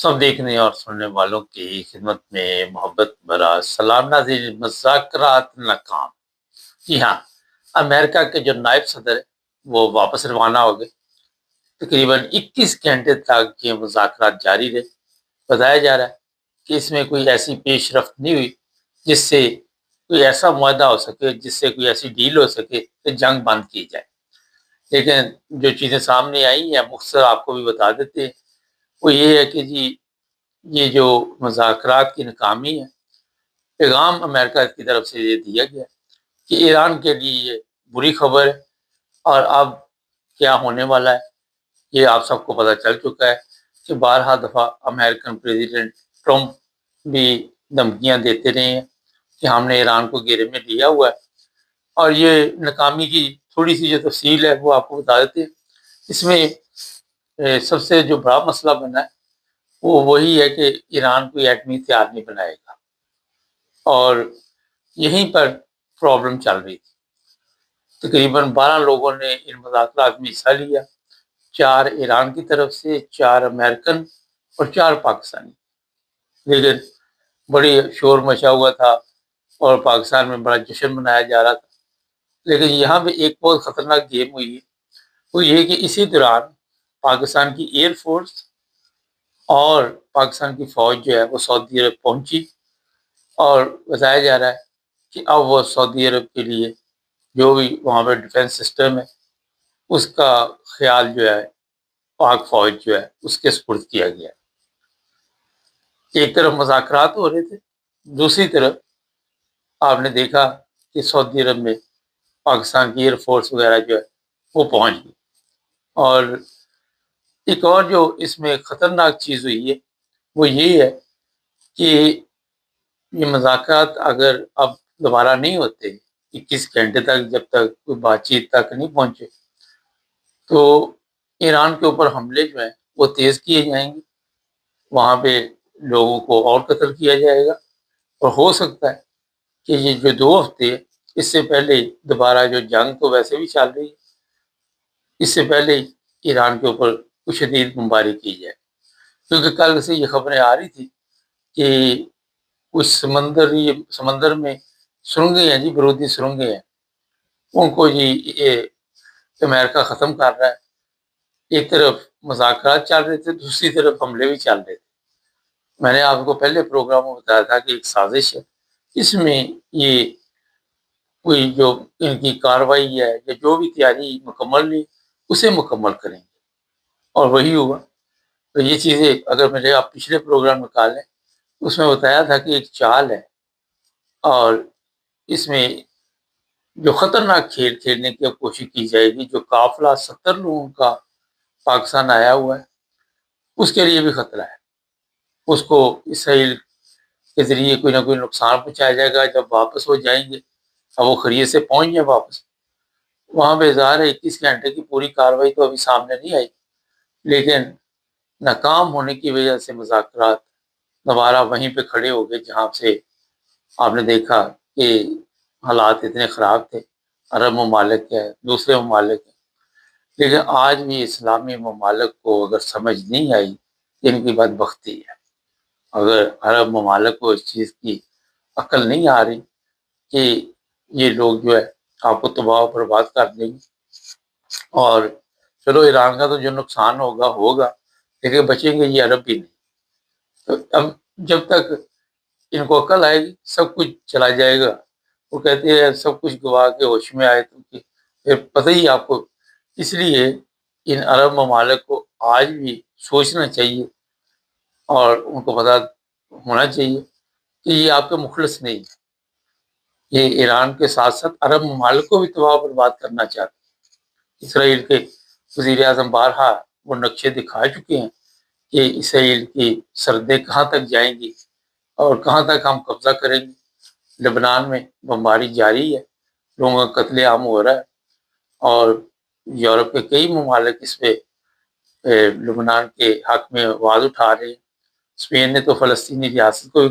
سب دیکھنے اور سننے والوں کی خدمت میں محبت بھرا سلام ناظرین، مذاکرات ناکام۔ جی ہاں، امریکہ کے جو نائب صدر ہے وہ واپس روانہ ہو گئے۔ تقریباً 21 گھنٹے تک یہ مذاکرات جاری رہے۔ بتایا جا رہا ہے کہ اس میں کوئی ایسی پیش رفت نہیں ہوئی جس سے کوئی ایسا معاہدہ ہو سکے، جس سے کوئی ایسی ڈیل ہو سکے کہ جنگ بند کی جائے۔ لیکن جو چیزیں سامنے آئی ہیں مختصر آپ کو بھی بتا دیتے ہیں۔ وہ یہ ہے کہ جی، یہ جو مذاکرات کی ناکامی ہے، پیغام امریکہ کی طرف سے یہ دیا گیا کہ ایران کے لیے یہ بری خبر ہے، اور اب کیا ہونے والا ہے یہ آپ سب کو پتہ چل چکا ہے کہ بارہا دفعہ امریکن پریزیڈنٹ ٹرمپ بھی دھمکیاں دیتے رہے ہیں کہ ہم نے ایران کو گھیرے میں لیا ہوا ہے۔ اور یہ ناکامی کی تھوڑی سی جو تفصیل ہے وہ آپ کو بتا دیتے ہیں۔ اس میں سب سے جو بڑا مسئلہ بنا ہے وہ وہی ہے کہ ایران کوئی ایٹمی ہتھیار نہیں بنائے گا، اور یہیں پر پرابلم چل رہی تھی۔ تقریباً 12 لوگوں نے ان مذاکرات میں حصہ لیا، 4 ایران کی طرف سے، 4 امریکن اور 4 پاکستانی۔ لیکن بڑی شور مچا ہوا تھا اور پاکستان میں بڑا جشن منایا جا رہا تھا۔ لیکن یہاں پہ ایک بہت خطرناک گیم ہوئی ہے، وہ یہ کہ اسی دوران پاکستان کی ایئر فورس اور پاکستان کی فوج جو ہے وہ سعودی عرب پہنچی، اور بتایا جا رہا ہے کہ اب وہ سعودی عرب کے لیے جو بھی وہاں پہ ڈیفنس سسٹم ہے اس کا خیال جو ہے پاک فوج جو ہے اس کے سپرد کیا گیا۔ ایک طرف مذاکرات ہو رہے تھے، دوسری طرف آپ نے دیکھا کہ سعودی عرب میں پاکستان کی ایئر فورس وغیرہ جو ہے وہ پہنچ گئی۔ اور ایک اور جو اس میں خطرناک چیز ہوئی ہے وہ یہ ہے کہ یہ مذاکرات اگر اب دوبارہ نہیں ہوتے 21 گھنٹے تک، جب تک کوئی بات چیت تک نہیں پہنچے، تو ایران کے اوپر حملے جو ہیں وہ تیز کیے جائیں گے، وہاں پہ لوگوں کو اور قتل کیا جائے گا، اور ہو سکتا ہے کہ یہ جو 2 ہفتے اس سے پہلے دوبارہ جو جنگ تو ویسے بھی چل رہی ہے، اس سے پہلے ایران کے اوپر کچھ شدید بمباری کی جائے۔ کیونکہ کل سے یہ خبریں آ رہی تھی کہ کچھ سمندر میں سرنگیں ہیں جی، برودی سرنگیں ہیں، ان کو جی یہ امریکہ ختم کر رہا ہے۔ ایک طرف مذاکرات چل رہے تھے، دوسری طرف حملے بھی چل رہے تھے۔ میں نے آپ کو پہلے پروگرام میں بتایا تھا کہ ایک سازش ہے، اس میں یہ کوئی جو ان کی کارروائی ہے یا جو بھی تیاری مکمل نہیں اسے مکمل کریں گے، اور وہی ہوا۔ تو یہ چیزیں اگر میرے آپ پچھلے پروگرام نکالیں، اس میں بتایا تھا کہ ایک چال ہے، اور اس میں جو خطرناک کھیل کھیلنے کی کوشش کی جائے گی۔ جو قافلہ 70 لوگوں کا پاکستان آیا ہوا ہے اس کے لیے بھی خطرہ ہے، اس کو اسرائیل کے ذریعے کوئی نہ کوئی نقصان پہنچایا جائے گا جب واپس ہو جائیں گے۔ اب وہ خرید سے پہنچ جائیں واپس، وہاں پہ ظاہر ہے 21 گھنٹے کی پوری کارروائی تو ابھی سامنے نہیں آئی، لیکن ناکام ہونے کی وجہ سے مذاکرات دوبارہ وہیں پہ کھڑے ہو گئے جہاں سے آپ نے دیکھا کہ حالات اتنے خراب تھے۔ عرب ممالک ہے، دوسرے ممالک ہیں، لیکن آج بھی اسلامی ممالک کو اگر سمجھ نہیں آئی ان کی بدبختی ہے۔ اگر عرب ممالک کو اس چیز کی عقل نہیں آ رہی کہ یہ لوگ جو ہے آپ کو تباہ و برباد کر دیں گے، اور چلو ایران کا تو جو نقصان ہوگا لیکن بچیں گے یہ عرب بھی نہیں۔ تو اب جب تک ان کو عقل آئے گی سب کچھ چلا جائے گا۔ وہ کہتے ہیں سب کچھ گوا کے ہوش میں آئے تو پھر پتہ ہی آپ کو۔ اس لیے ان عرب ممالک کو آج بھی سوچنا چاہیے، اور ان کو پتہ ہونا چاہیے کہ یہ آپ کے مخلص نہیں ہے، یہ ایران کے ساتھ ساتھ عرب ممالک کو بھی تباہ و برباد کرنا چاہتے ہیں۔ اسرائیل کے وزیر اعظم بارہا وہ نقشے دکھا چکے ہیں کہ اسرائیل کی سرحدیں کہاں تک جائیں گی اور کہاں تک ہم قبضہ کریں گے۔ لبنان میں بمباری جاری ہے، لوگوں کا قتل عام ہو رہا ہے، اور یورپ کے کئی ممالک اس پہ لبنان کے حق میں آواز اٹھا رہے ہیں۔ اسپین نے تو فلسطینی ریاست کو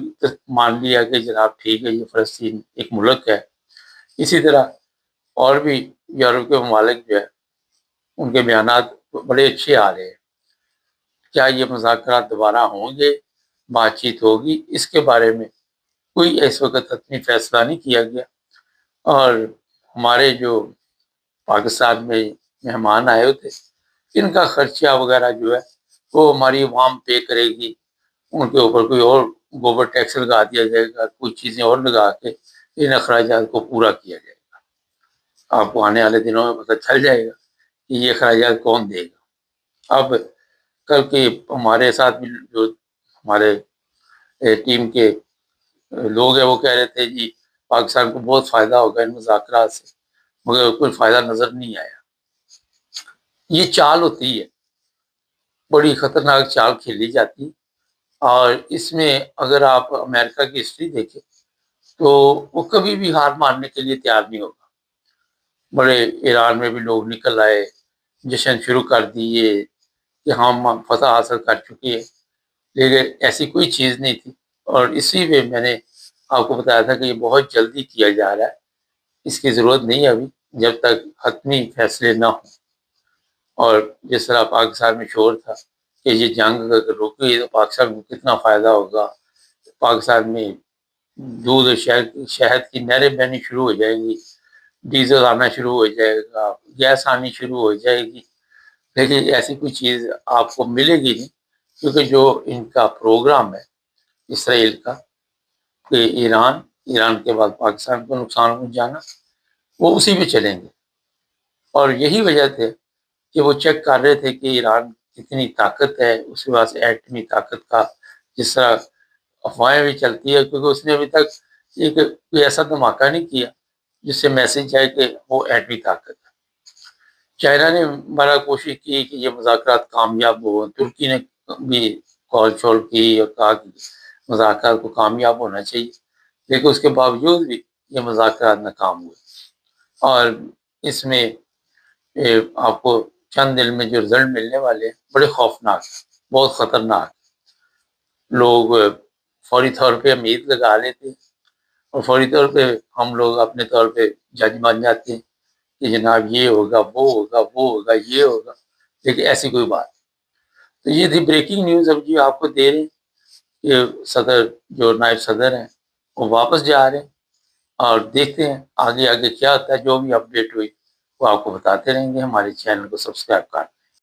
مان لیا کہ جناب ٹھیک ہے یہ فلسطین ایک ملک ہے۔ اسی طرح اور بھی یورپ کے ممالک جو ہے ان کے بیانات بڑے اچھے آ رہے ہیں۔ کیا یہ مذاکرات دوبارہ ہوں گے، بات چیت ہوگی، اس کے بارے میں کوئی اس وقت حتمی فیصلہ نہیں کیا گیا۔ اور ہمارے جو پاکستان میں مہمان آئے ہوتے، ان کا خرچہ وغیرہ جو ہے وہ ہماری عوام پے کرے گی، ان کے اوپر کوئی اور گوبر ٹیکس لگا دیا جائے گا، کچھ چیزیں اور لگا کے ان اخراجات کو پورا کیا جائے گا۔ آپ کو آنے والے دنوں میں پتہ چل جائے گا کہ یہ اخراجات کون دے گا۔ اب کل کے ہمارے ساتھ بھی جو ہمارے ٹیم کے لوگ ہیں وہ کہہ رہے تھے جی پاکستان کو بہت فائدہ ہوگا ان مذاکرات سے، مگر کوئی فائدہ نظر نہیں آیا۔ یہ چال ہوتی ہے، بڑی خطرناک چال کھیلی جاتی، اور اس میں اگر آپ امریکہ کی ہسٹری دیکھیں تو وہ کبھی بھی ہار ماننے کے لیے تیار نہیں ہوگا۔ بڑے ایران میں بھی لوگ نکل آئے، جشن شروع کر دیے کہ ہم فتح حاصل کر چکے ہیں، لیکن ایسی کوئی چیز نہیں تھی۔ اور اسی میں میں نے آپ کو بتایا تھا کہ یہ بہت جلدی کیا جا رہا ہے، اس کی ضرورت نہیں ہے ابھی، جب تک حتمی فیصلے نہ ہوں۔ اور جس طرح پاکستان میں شور تھا کہ یہ جنگ اگر رکی تو پاکستان کو کتنا فائدہ ہوگا، پاکستان میں دودھ اور شہد کی نہریں بہنی شروع ہو جائیں گی، ڈیزل آنا شروع ہو جائے گا، گیس آنی شروع ہو جائے گی، لیکن ایسی کوئی چیز آپ کو ملے گی نہیں، کیونکہ جو ان کا پروگرام ہے اسرائیل کا کہ ایران کے بعد پاکستان کو نقصان پہنچانا، وہ اسی پہ چلیں گے۔ اور یہی وجہ تھے کہ وہ چیک کر رہے تھے کہ ایران کتنی طاقت ہے، اس کے پاس ایٹمی طاقت کا، جس طرح افواہیں بھی چلتی ہے، کیونکہ اس نے ابھی تک ایک کوئی ایسا دھماکہ نہیں کیا جس سے میسج جائے کہ وہ ایٹمی طاقت ہے۔ چائنا نے بڑا کوشش کی کہ یہ مذاکرات کامیاب ہو، ترکی نے بھی کال شول کی اور کہا کہ مذاکرات کو کامیاب ہونا چاہیے، لیکن اس کے باوجود بھی یہ مذاکرات ناکام ہوئے۔ اور اس میں آپ کو چند دن میں جو رزلٹ ملنے والے ہیں بڑے خوفناک، بہت خطرناک۔ لوگ فوری طور پہ امید لگا لیتے ہیں، اور فوری طور پہ ہم لوگ اپنے طور پہ جج بن جاتے ہیں کہ جناب یہ ہوگا، وہ ہوگا، وہ ہوگا، یہ ہوگا، لیکن ایسی کوئی بات۔ تو یہ تھی بریکنگ نیوز اب جی آپ کو دے رہے ہیں کہ صدر جو نائب صدر ہیں وہ واپس جا رہے ہیں، اور دیکھتے ہیں آگے آگے کیا ہوتا ہے۔ جو بھی اپڈیٹ ہوئی وہ آپ کو بتاتے رہیں گے۔ ہمارے چینل کو سبسکرائب کر